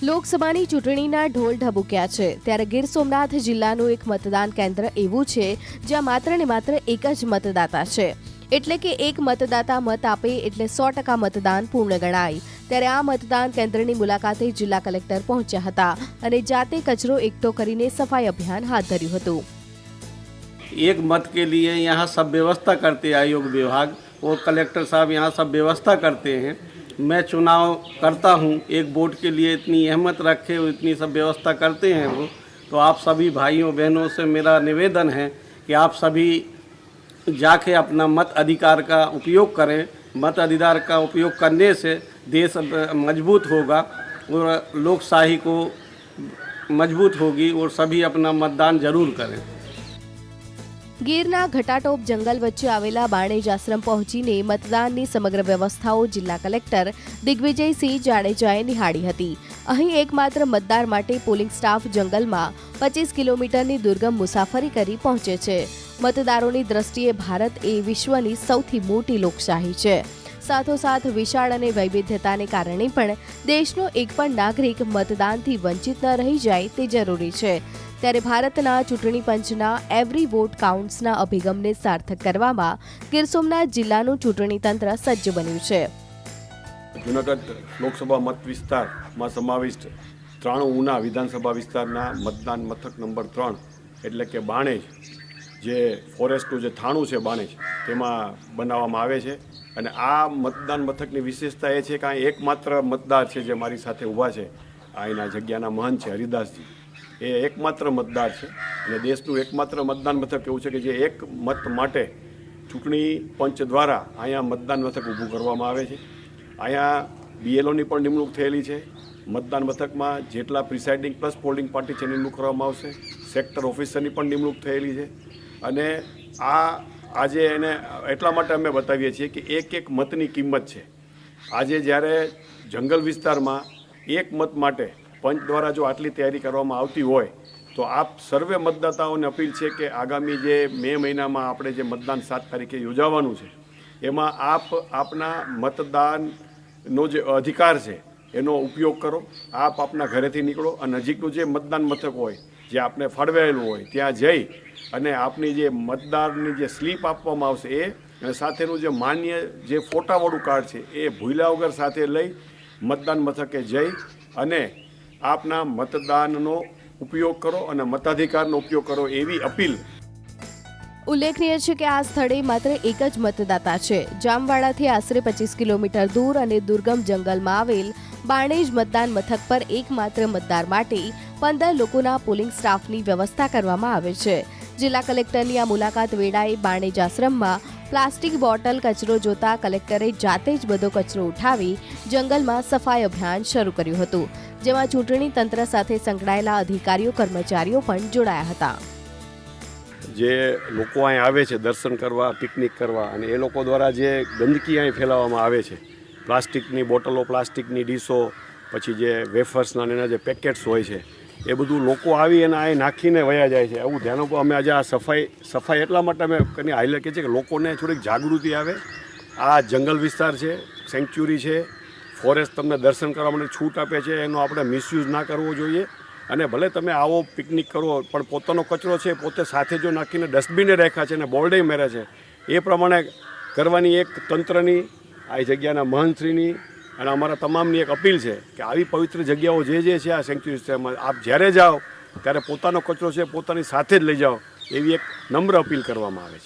લોકસભાની ચૂંટણીના ઢોલ ઢબુક્યા છે ત્યારે ગીર સોમનાથ જિલ્લાનું એક મતદાન કેન્દ્ર એવું છે જ્યાં માત્ર ને માત્ર એક જ મતદાતા છે, એટલે કે એક મતદાતા મત આપે એટલે 100% મતદાન પૂર્ણ ગણાય। ત્યારે આ મતદાન કેન્દ્રની મુલાકાતે જિલ્લા કલેક્ટર પહોંચ્યા હતા અને જાતે કચરો એકઠો કરીને સફાઈ અભિયાન હાથ ધર્યું હતું। एक मत के लिए यहाँ सब व्यवस्था करते हैं आयोग विभाग और कलेक्टर साहब यहाँ सब व्यवस्था करते हैं। मैं चुनाव करता हूँ, एक वोट के लिए इतनी अहमियत रखे और इतनी सब व्यवस्था करते हैं वो, तो आप सभी भाइयों बहनों से मेरा निवेदन है कि आप सभी जाके अपना मत अधिकार का उपयोग करें। मत अधिकार का उपयोग करने से देश मजबूत होगा और लोकशाही को मजबूत होगी और सभी अपना मतदान जरूर करें। ગીરના ઘટાટોપ જંગલ વચ્ચે આવેલા બાણેજ આશ્રમ પહોંચીને મતદાનની સમગ્ર વ્યવસ્થાઓ જિલ્લા કલેક્ટર દિગ્વિજયસિંહ જાડેજાએ નિહાળી હતી। અહીં એકમાત્ર મતદાર માટે પોલિંગ સ્ટાફ જંગલમાં 25 કિલોમીટરની દુર્ગમ મુસાફરી કરી પહોંચે છે। મતદારોની દ્રષ્ટિએ ભારત એ વિશ્વની સૌથી મોટી લોકશાહી છે। સાથોસાથ વિશાળ અને વૈવિધ્યતાને કારણે પણ દેશનો એક પણ નાગરિક મતદાનથી વંચિત ન રહી જાય તે જરૂરી છે। ત્યારે ભારતના ચૂંટણી પંચના એવરી વોટ કાઉન્ટ્સના અભિગમને સાર્થક કરવામાં ગીર સોમનાથ જિલ્લાનું ચૂંટણી તંત્ર સજ્જ બન્યું છે। જૂનાગઢ લોકસભા મત વિસ્તારમાં સમાવિષ્ટ 93 ઉના વિધાનસભા વિસ્તારના મતદાન મથક નંબર 3 એટલે કે બાણેજ, જે ફોરેસ્ટનું જે થાણું છે બાણેજ, તેમાં બનાવવામાં આવે છે। અને આ મતદાન મથકની વિશેષતા એ છે કે આ એકમાત્ર મતદાર છે જે મારી સાથે ઊભા છે, અહીંના જગ્યાના મહંત છે હરિદાસજી, એ એકમાત્ર મતદાર છે। અને દેશનું એકમાત્ર મતદાન મથક એવું છે કે જે એક મત માટે ચૂંટણી પંચ દ્વારા અહીંયા મતદાન મથક ઊભું કરવામાં આવે છે। અહીંયા બીએલઓની પણ નિમણૂક થયેલી છે। મતદાન મથકમાં જેટલા પ્રિસાઇડિંગ પ્લસ પોલિંગ પાર્ટી છે નિમણૂક કરવામાં આવશે। સેક્ટર ઓફિસરની પણ નિમણૂક થયેલી છે। અને આજે એને એટલા માટે અમે બતાવીએ છીએ કે એક મતની કિંમત છે। આજે જ્યારે જંગલ વિસ્તારમાં એક મત માટે પંચ દ્વારા જો આટલી તૈયારી કરવામાં આવતી હોય તો આપ સર્વે મતદાતાઓને અપીલ છે કે આગામી જે મે મહિનામાં આપણે જે મતદાન 7 તારીખે યોજાવાનું છે એમાં આપ આપના મતદાનનો જે અધિકાર છે એનો ઉપયોગ કરો। આપ આપના ઘરેથી નીકળો અને નજીકનું જે મતદાન મથક હોય જે આપને ફાળવેલું હોય ત્યાં જઈ અને આપની જે મતદારની જે સ્લીપ આપવામાં આવશે એ અને સાથેનું જે માન્ય જે ફોટાવાળું કાર્ડ છે એ ભૂલ્યા વગર સાથે લઈ મતદાન મથકે જઈ અને આપના મતદાનનો ઉપયોગ કરો અને મતાધિકારનો ઉપયોગ કરો એવી અપીલ। ઉલ્લેખનીય છે કે આ સ્થળે માત્ર એક જ મતદાતા છે। જામવાડાથી આશરે 25 કિલોમીટર દૂર અને દુર્ગમ જંગલમાં આવેલ બાણેજ મતદાન મથક પર એકમાત્ર મતદાર માટે 15 લોકોના પોલિંગ સ્ટાફની વ્યવસ્થા કરવામાં આવે છે। જિલ્લા કલેક્ટરની આ મુલાકાત વેળાએ બાણેજ આશ્રમમાં પ્લાસ્ટિક બોટલ કચરો જોતા કલેક્ટરે જાતે જ બધો કચરો ઉઠાવી જંગલમાં સફાઈ અભિયાન શરૂ કર્યું હતું, જેમાં ચૂંટણી તંત્ર સાથે સંકળાયેલા અધિકારીઓ કર્મચારીઓ પણ જોડાયા હતા। જે લોકો અહીં આવે છે દર્શન કરવા, પિકનિક કરવા, અને એ લોકો દ્વારા જે ગંદકી અહીં ફેલાવવામાં આવે છે, પ્લાસ્ટિકની બોટલો, પ્લાસ્ટિકની ડીશો, પછી જે વેફર્સના એના જે પેકેટ્સ હોય છે એ બધું લોકો આવી અને અહીં નાખીને વયા જાય છે। એવું ધ્યાન આપો। અમે આજે આ સફાઈ એટલા માટે અમે હાઈલાઇટ કરીએ છીએ કે લોકોને થોડીક જાગૃતિ આવે। આ જંગલ વિસ્તાર છે, સેન્ચ્યુરી છે, ફોરેસ્ટ તમને દર્શન કરવા માટે છૂટ આપે છે, એનો આપણે મિસયુઝ ના કરવો જોઈએ। અને ભલે તમે આવો પિકનિક કરો પણ પોતાનો કચરો છે પોતે સાથે જો નાખીને ડસ્ટબિને રાખ્યા છે અને બોર્ડે મેળે છે એ પ્રમાણે કરવાની એક તંત્રની, આ જગ્યાના મહંતશ્રીની અને અમારા તમામની એક અપીલ છે કે આવી પવિત્ર જગ્યાઓ જે છે આ સેન્ચ્યુરી વિસ્તારમાં આપ જ્યારે જાઓ ત્યારે પોતાનો કચરો છે પોતાની સાથે જ લઈ જાઓ એવી એક નમ્ર અપીલ કરવામાં આવે છે।